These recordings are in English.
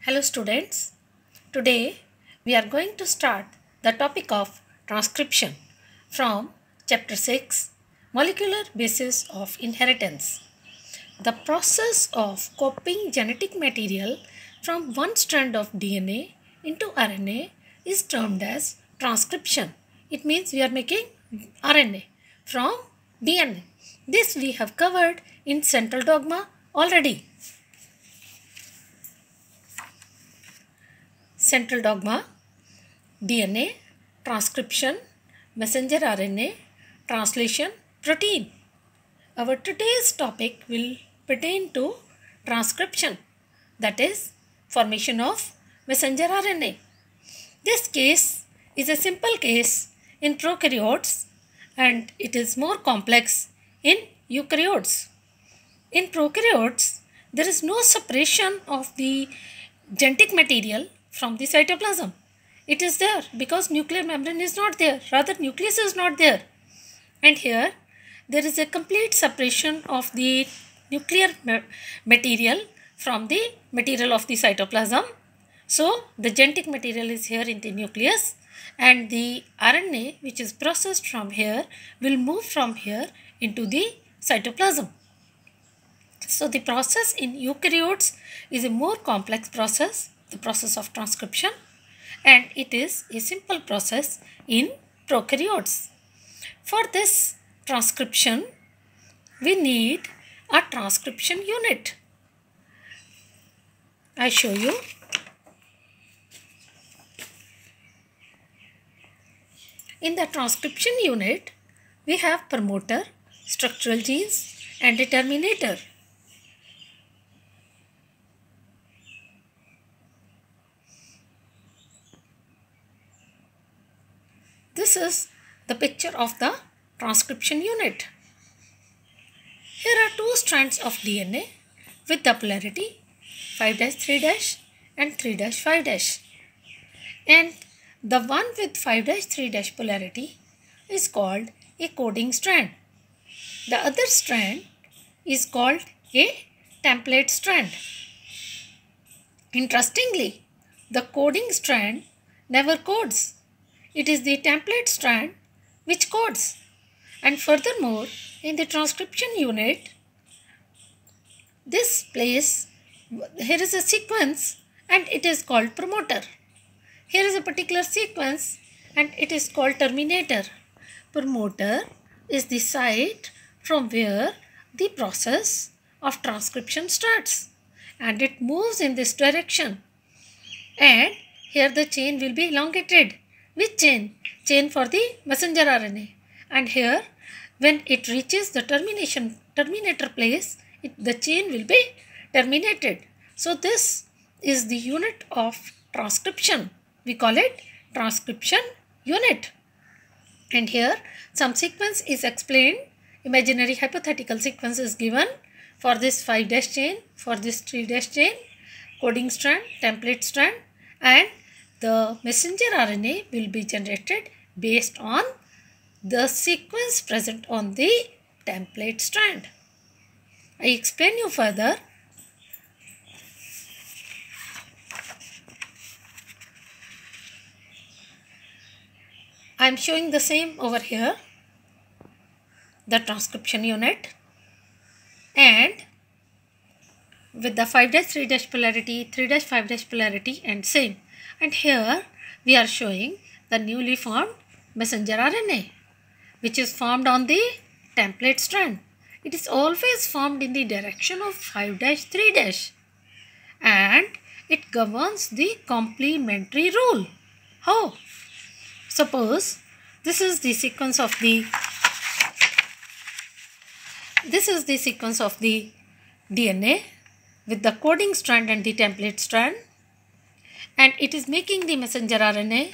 Hello students, today we are going to start the topic of transcription from chapter 6 Molecular Basis of Inheritance. The process of copying genetic material from one strand of DNA into RNA is termed as transcription. It means we are making RNA from DNA. This we have covered in Central Dogma already. Central Dogma, DNA, transcription, messenger RNA, translation, protein. Our today's topic will pertain to transcription, that is formation of messenger RNA. This case is a simple case in prokaryotes and it is more complex in eukaryotes. In prokaryotes, there is no separation of the genetic material from the cytoplasm. It is there because nuclear membrane is not there, rather nucleus is not there. And here there is a complete separation of the nuclear material from the material of the cytoplasm. So the genetic material is here in the nucleus and the RNA which is processed from here will move from here into the cytoplasm. So the process in eukaryotes is a more complex process, the process of transcription, and it is a simple process in prokaryotes. For this transcription, we need a transcription unit. I show you. In the transcription unit, we have promoter, structural genes, and a terminator. This is the picture of the transcription unit. Here are two strands of DNA with the polarity 5'3' and 3'5'. And the one with 5'3' polarity is called a coding strand. The other strand is called a template strand. Interestingly, the coding strand never codes. It is the template strand which codes. And furthermore, in the transcription unit, this place, here is a sequence and it is called promoter. Here is a particular sequence and it is called terminator. Promoter is the site from where the process of transcription starts and it moves in this direction. And here the chain will be elongated. Which chain? Chain for the messenger RNA. And here when it reaches the terminator place, the chain will be terminated. So this is the unit of transcription. We call it transcription unit. And here some sequence is explained. Imaginary hypothetical sequence is given for this 5' chain, for this 3' chain, coding strand, template strand, and the messenger RNA will be generated based on the sequence present on the template strand. I explain you further. I am showing the same over here, the transcription unit, and with the 5'3' polarity, 3'5' polarity and same. And here we are showing the newly formed messenger RNA which is formed on the template strand. It is always formed in the direction of 5'3' and it governs the complementary rule. How? Suppose this is the sequence of the DNA with the coding strand and the template strand, and it is making the messenger RNA.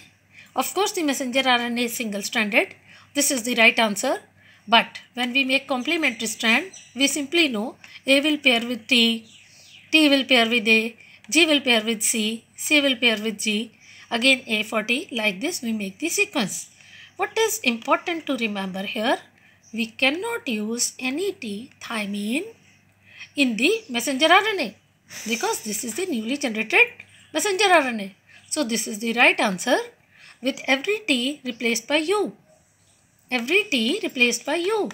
Of course, the messenger RNA is single stranded. This is the right answer. But when we make complementary strand, we simply know A will pair with T, T will pair with A, G will pair with C, C will pair with G, again A for T. Like this we make the sequence. What is important to remember here? We cannot use any T thymine in the messenger RNA because this is the newly generated messenger RNA. So this is the right answer with every T replaced by U. Every T replaced by U.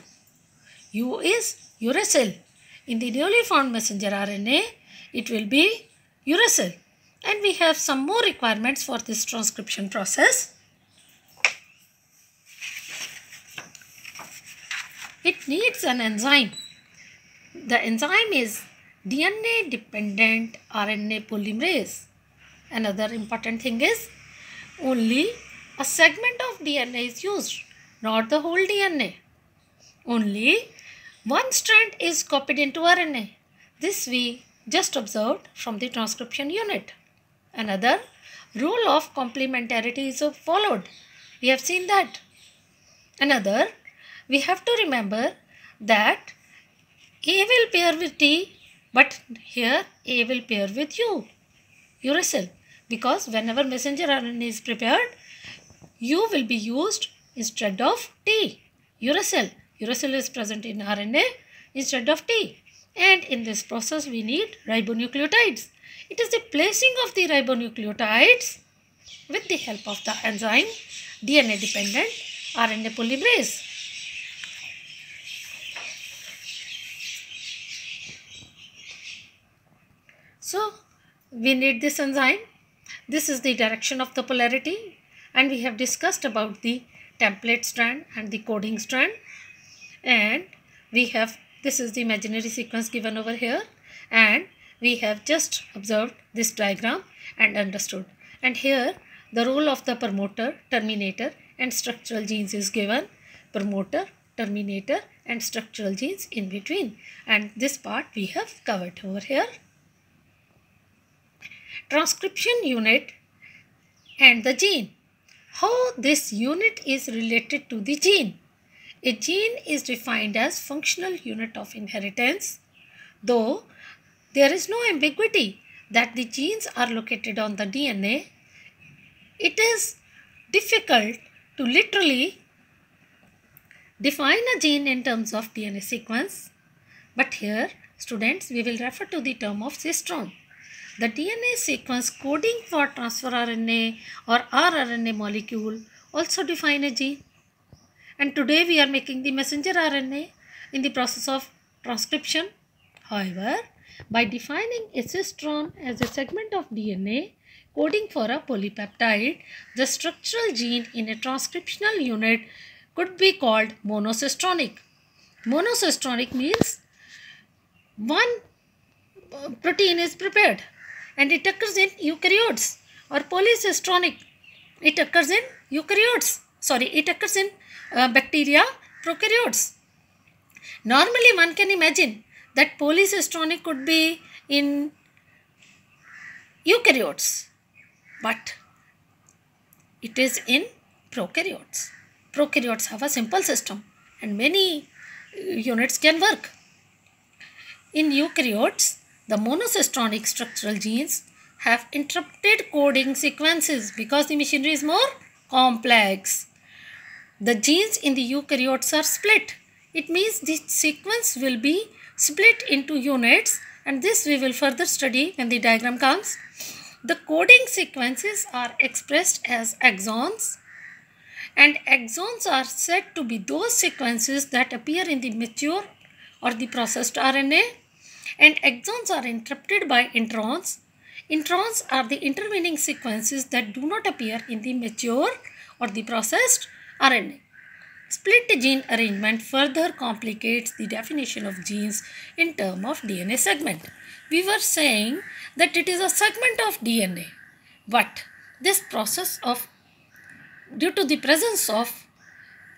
U is uracil. In the newly found messenger RNA, it will be uracil. And we have some more requirements for this transcription process. It needs an enzyme. The enzyme is DNA dependent RNA polymerase. Another important thing is only a segment of DNA is used, not the whole DNA. Only one strand is copied into RNA. This we just observed from the transcription unit. Another rule of complementarity is followed. We have seen that. Another, we have to remember that A will pair with T, but here A will pair with U, uracil, because whenever messenger RNA is prepared, U will be used instead of T, uracil. Uracil is present in RNA instead of T. And in this process, we need ribonucleotides. It is the placing of the ribonucleotides with the help of the enzyme DNA dependent RNA polymerase. So, we need this enzyme. This is the direction of the polarity, and we have discussed about the template strand and the coding strand. And we have, this is the imaginary sequence given over here, and we have just observed this diagram and understood. And here the role of the promoter, terminator and structural genes is given. Promoter, terminator and structural genes in between. And this part we have covered over here. Transcription unit and the gene. How this unit is related to the gene. A gene is defined as functional unit of inheritance, though there is no ambiguity that the genes are located on the DNA. It is difficult to literally define a gene in terms of DNA sequence, but here, students, we will refer to the term of cistron. The DNA sequence coding for transfer RNA or rRNA molecule also define a gene. And today we are making the messenger RNA in the process of transcription. However, by defining a cistron as a segment of DNA coding for a polypeptide, the structural gene in a transcriptional unit could be called monocistronic. Monocistronic means one protein is prepared and it occurs in eukaryotes, or polycistronic. It occurs in eukaryotes. It occurs in bacteria, prokaryotes. Normally one can imagine that polycistronic could be in eukaryotes, but it is in prokaryotes. Prokaryotes have a simple system and many units can work. In eukaryotes, the monocistronic structural genes have interrupted coding sequences because the machinery is more complex. The genes in the eukaryotes are split. It means the sequence will be split into units, and this we will further study when the diagram comes. The coding sequences are expressed as exons, and exons are said to be those sequences that appear in the mature or the processed RNA, and exons are interrupted by introns. Introns are the intervening sequences that do not appear in the mature or the processed RNA. Split gene arrangement further complicates the definition of genes in terms of DNA segment. We were saying that it is a segment of DNA, but this process of, due to the presence of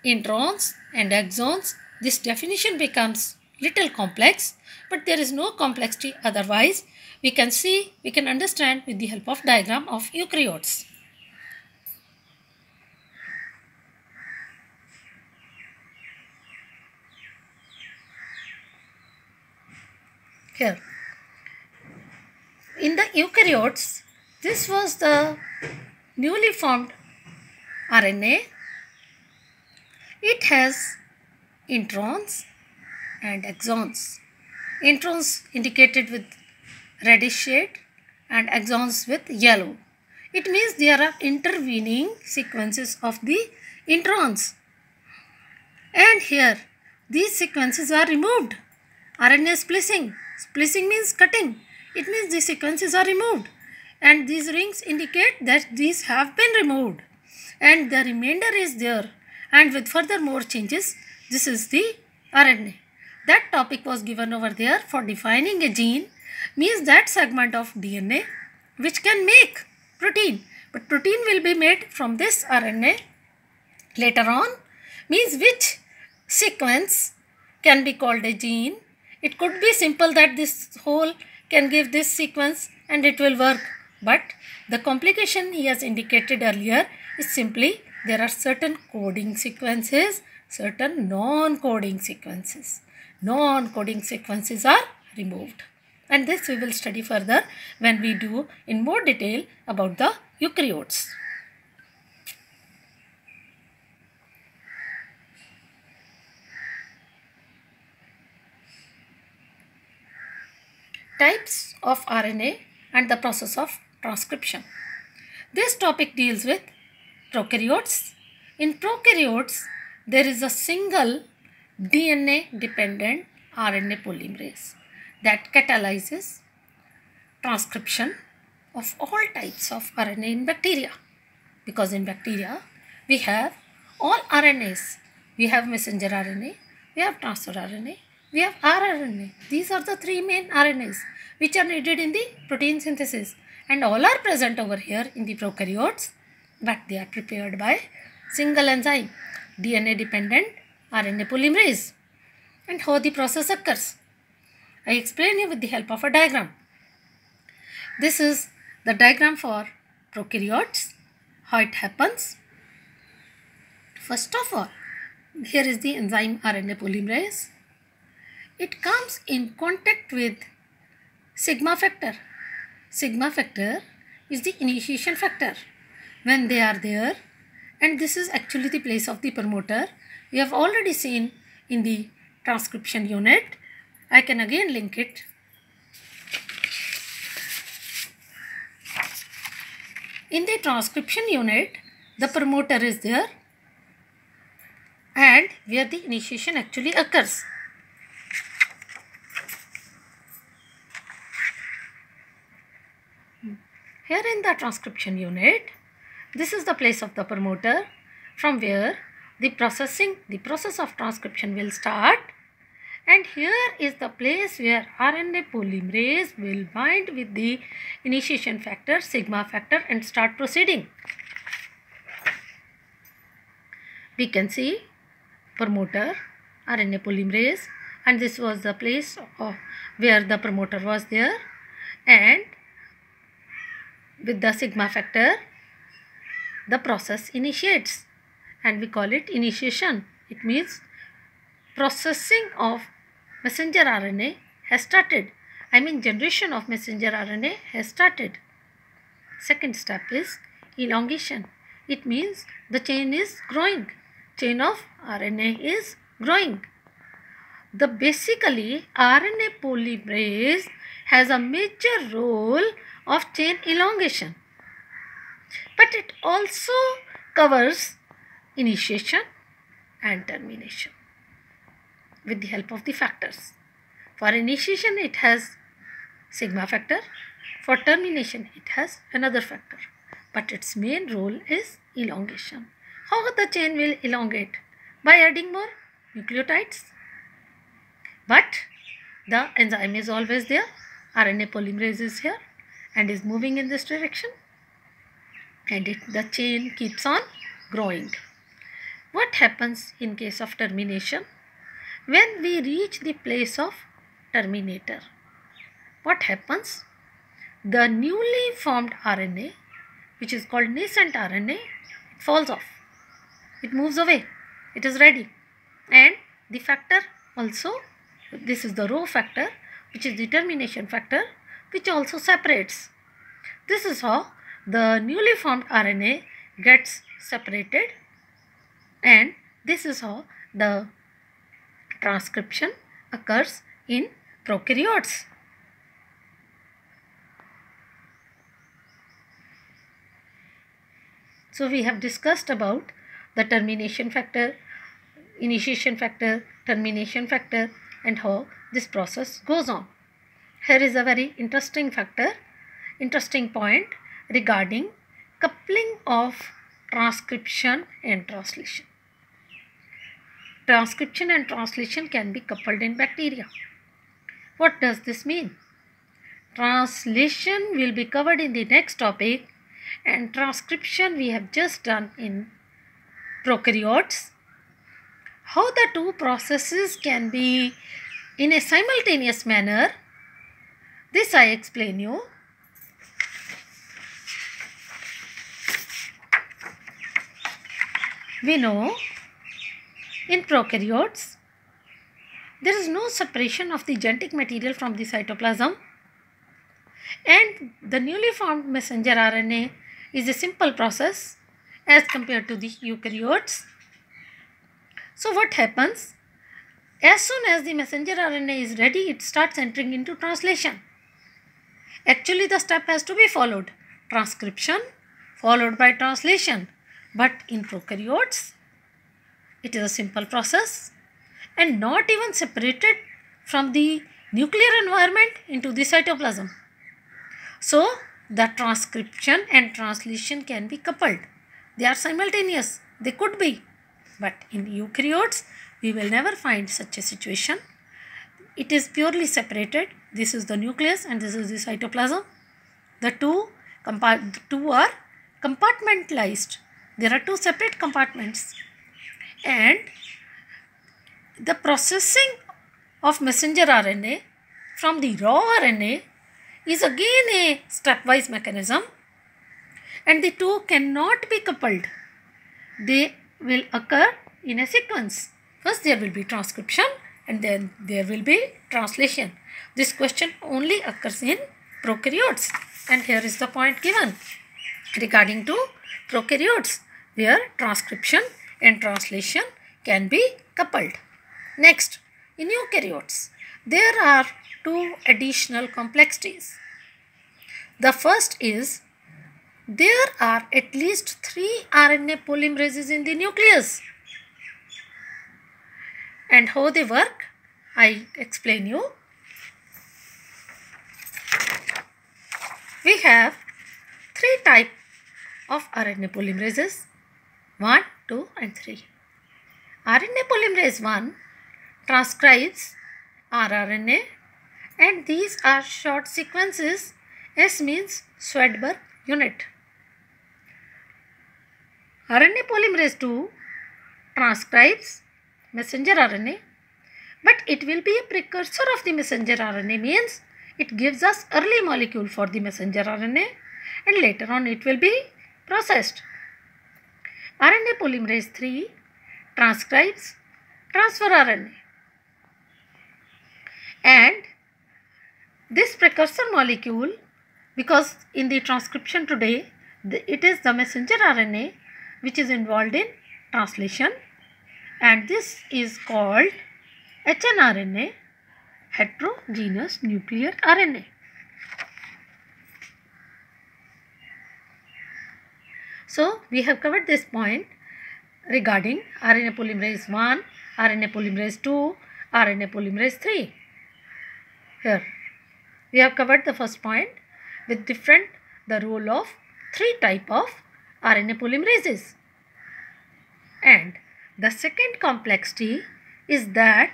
introns and exons, this definition becomes little complex, but there is no complexity otherwise. We can understand with the help of diagram of eukaryotes. Here, in the eukaryotes, this was the newly formed RNA. It has introns and exons. Introns indicated with reddish shade and exons with yellow. It means there are intervening sequences of the introns. And here these sequences are removed. RNA splicing. Splicing means cutting. It means these sequences are removed. And these rings indicate that these have been removed. And the remainder is there. And with further more changes, this is the RNA. That topic was given over there for defining a gene, means that segment of DNA which can make protein. But protein will be made from this RNA later on, means which sequence can be called a gene. It could be simple that this whole can give this sequence and it will work. But the complication he has indicated earlier is simply there are certain coding sequences, certain non-coding sequences. Non-coding sequences are removed. And this we will study further when we do in more detail about the eukaryotes. Types of RNA and the process of transcription. This topic deals with prokaryotes. In prokaryotes, there is a single DNA dependent RNA polymerase that catalyzes transcription of all types of RNA in bacteria. Because in bacteria, we have all RNAs. We have messenger RNA, we have transfer RNA, we have rRNA. These are the three main RNAs which are needed in the protein synthesis. And all are present over here in the prokaryotes, but they are prepared by single enzyme, DNA dependent RNA polymerase. And how the process occurs? I explain you with the help of a diagram. This is the diagram for prokaryotes, how it happens. First of all, here is the enzyme RNA polymerase. It comes in contact with sigma factor. Sigma factor is the initiation factor. When they are there, and this is actually the place of the promoter, we have already seen in the transcription unit. I can again link it. In the transcription unit, the promoter is there and where the initiation actually occurs. Here in the transcription unit, this is the place of the promoter from where the process of transcription will start. And here is the place where RNA polymerase will bind with the initiation factor, sigma factor, and start proceeding. We can see promoter, RNA polymerase, and this was the place where the promoter was there, and with the sigma factor the process initiates and we call it initiation. It means processing of messenger RNA has started. Generation of messenger RNA has started. Second step is elongation. It means the chain is growing. Chain of RNA is growing. Basically RNA polymerase has a major role of chain elongation, but it also covers initiation and termination with the help of the factors. For initiation it has sigma factor, for termination it has another factor, but its main role is elongation. How the chain will elongate? By adding more nucleotides. But the enzyme is always there, RNA polymerase is here and is moving in this direction, and the chain keeps on growing. What happens in case of termination? When we reach the place of terminator, what happens? The newly formed RNA, which is called nascent RNA, falls off. It moves away. It is ready. And the factor also, this is the rho factor, which is the termination factor, which also separates. This is how the newly formed RNA gets separated, and this is how the transcription occurs in prokaryotes. So we have discussed about the termination factor, initiation factor, termination factor, and how this process goes on. Here is a very interesting point regarding coupling of transcription and translation. Transcription and translation can be coupled in bacteria. What does this mean? Translation will be covered in the next topic, and transcription we have just done in prokaryotes. How the two processes can be in a simultaneous manner, this I explain you. We know in prokaryotes there is no separation of the genetic material from the cytoplasm, and the newly formed messenger RNA is a simple process as compared to the eukaryotes. So what happens? As soon as the messenger RNA is ready, it starts entering into translation. Actually, the step has to be followed. Transcription followed by translation. But in prokaryotes, it is a simple process and not even separated from the nuclear environment into the cytoplasm. So, the transcription and translation can be coupled. They are simultaneous. They could be. But in eukaryotes, we will never find such a situation. It is purely separated. This is the nucleus and this is the cytoplasm. The two are compartmentalized. There are two separate compartments. And the processing of messenger RNA from the raw RNA is again a stepwise mechanism, and the two cannot be coupled. They will occur in a sequence. First there will be transcription and then there will be translation. This question only occurs in prokaryotes, and here is the point given regarding to prokaryotes where transcription and translation can be coupled. Next, in eukaryotes, there are two additional complexities. The first is there are at least 3 RNA polymerases in the nucleus. And how they work, I explain you. We have 3 types of RNA polymerases, 1, 2 and 3. RNA polymerase 1 transcribes rRNA, and these are short sequences. S means Swedberg unit. RNA polymerase 2 transcribes messenger RNA, but it will be a precursor of the messenger RNA, means it gives us early molecule for the messenger RNA and later on it will be processed. RNA polymerase 3 transcribes transfer RNA, and this precursor molecule, because in the transcription today it is the messenger RNA which is involved in translation, and this is called hnRNA, heterogeneous nuclear RNA. So we have covered this point regarding RNA polymerase 1, RNA polymerase 2, RNA polymerase 3. Here we have covered the first point with the role of 3 types of RNA polymerases. And the second complexity is that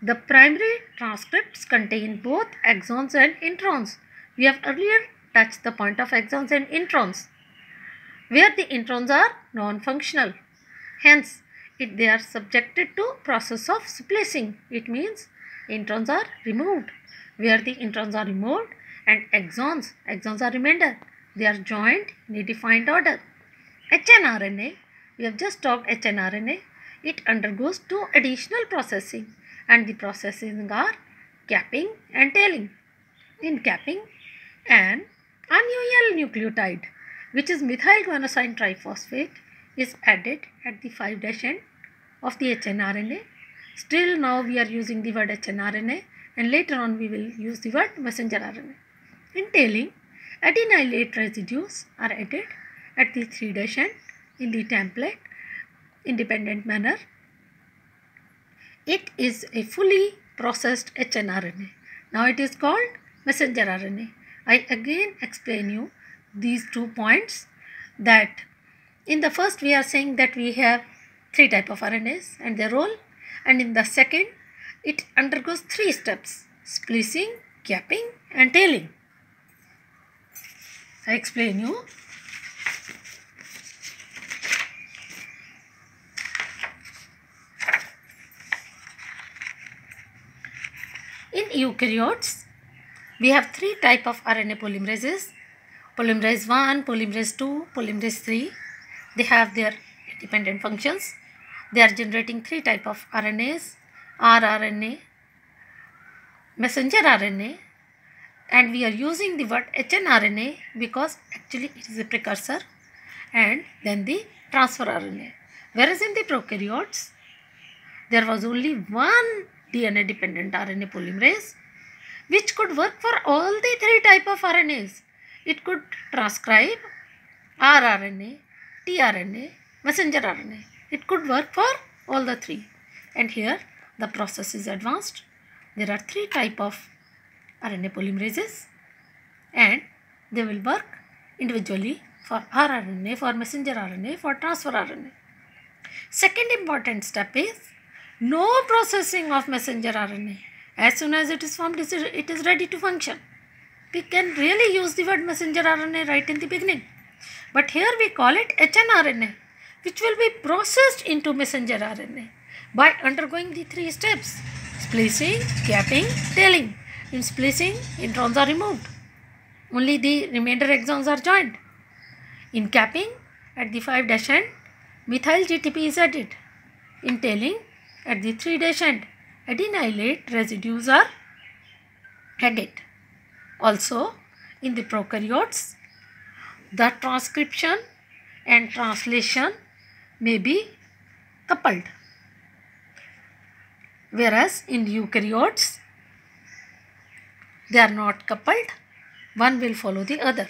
the primary transcripts contain both exons and introns. We have earlier touched the point of exons and introns, where the introns are non-functional. Hence, they are subjected to process of splicing. It means introns are removed. Where the introns are removed and exons are remainder, they are joined in a defined order. hnRNA, we have just talked hnRNA, it undergoes 2 additional processing, and the processing are capping and tailing. In capping, an unusual nucleotide, which is methyl guanosine triphosphate, is added at the 5' end of the hnRNA. Still now we are using the word hnRNA, and later on we will use the word messenger RNA. In tailing, adenylate residues are added at the 3' end in the template independent manner. It is a fully processed hnRNA. Now it is called messenger RNA. I again explain you these 2 points, that in the first we are saying that we have 3 types of RNAs and their role, and in the second it undergoes 3 steps: splicing, capping and tailing. I explain you. In eukaryotes, we have 3 types of RNA polymerases: polymerase 1, polymerase 2, polymerase 3. They have their independent functions. They are generating 3 types of RNAs: rRNA, messenger RNA, and we are using the word hnRNA because actually it is a precursor, and then the transfer RNA. Whereas in the prokaryotes, there was only one DNA dependent RNA polymerase which could work for all the 3 types of RNAs. It could transcribe rRNA, tRNA, messenger RNA. It could work for all the 3. And here the process is advanced. There are 3 types of RNA polymerases and they will work individually for rRNA, for messenger RNA, for transfer RNA. Second important step is no processing of messenger RNA. As soon as it is formed, it is ready to function. We can really use the word messenger RNA right in the beginning. But here we call it hnRNA, which will be processed into messenger RNA by undergoing the 3 steps: splicing, capping, tailing. In splicing, introns are removed. Only the remainder exons are joined. In capping, at the 5' end, methyl GTP is added. In tailing, at the 3' end, adenylate residues are added. Also, in the prokaryotes, the transcription and translation may be coupled. Whereas in eukaryotes, they are not coupled. One will follow the other.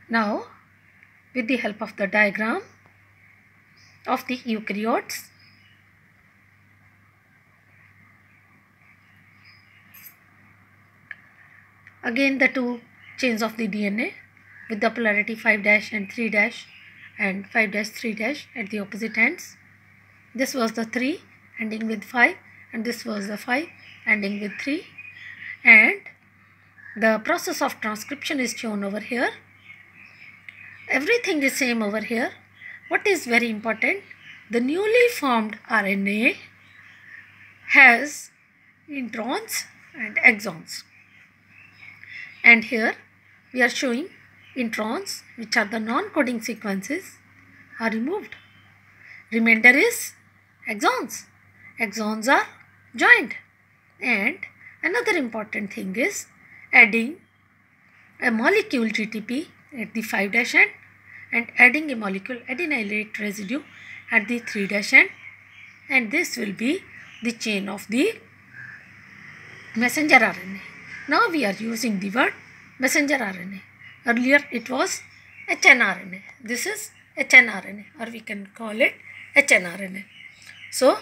Now, with the help of the diagram of the eukaryotes, again the 2 chains of the DNA with the polarity 5' and 3' and 5' 3' at the opposite ends. This was the 3 ending with 5 and this was the 5 ending with 3, and the process of transcription is shown over here. Everything is same over here. What is very important, the newly formed RNA has introns and exons, and here we are showing introns, which are the non-coding sequences, are removed. Remainder is exons. Exons are joined. And another important thing is adding a molecule GTP at the 5' end and adding a molecule adenylate residue at the 3' end, and this will be the chain of the messenger RNA. Now we are using the word messenger RNA. Earlier it was hnRNA. This is hnRNA, or we can call it hnRNA. So,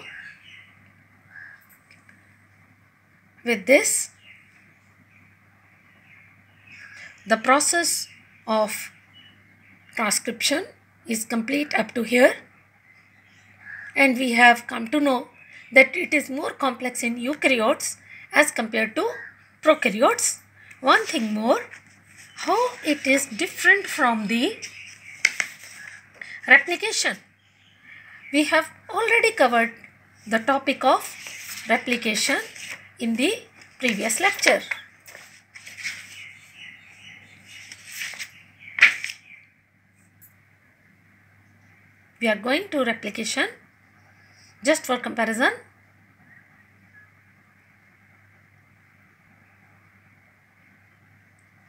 with this, the process of transcription is complete up to here, and we have come to know that it is more complex in eukaryotes as compared to prokaryotes. One thing more, how it is different from the replication. We have already covered the topic of replication in the previous lecture. We are going to replication just for comparison.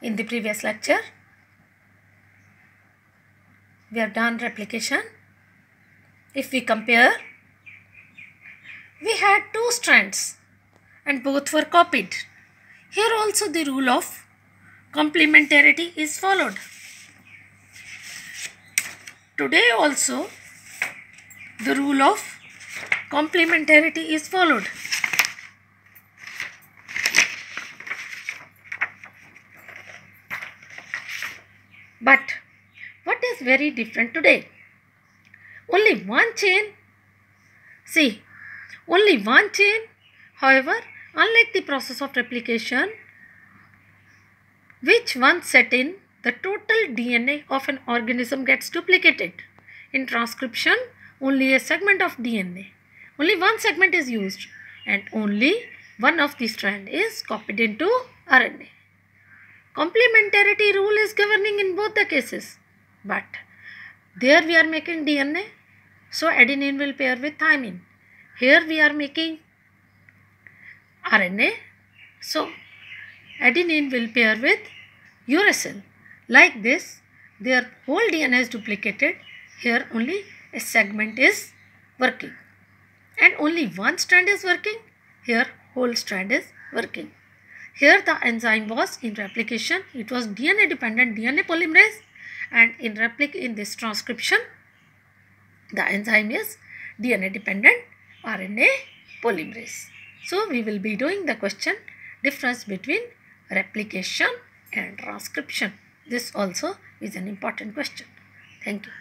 In the previous lecture, we have done replication. If we compare, we had 2 strands and both were copied. Here also the rule of complementarity is followed. Today also the rule of complementarity is followed. But what is very different today? Only one chain. See, only one chain. However, unlike the process of replication, which once set in, the total DNA of an organism gets duplicated. In transcription, only a segment of DNA, only one segment is used, and only one of the strand is copied into RNA. Complementarity rule is governing in both the cases, but there we are making DNA, so adenine will pair with thymine. Here we are making RNA, so adenine will pair with uracil. Like this, their whole DNA is duplicated. Here only a segment is working, and only one strand is working. Here whole strand is working. Here the enzyme was in replication. It was DNA dependent DNA polymerase, and in this transcription, the enzyme is DNA dependent RNA polymerase. So we will be doing the question difference between replication and transcription. This also is an important question. Thank you.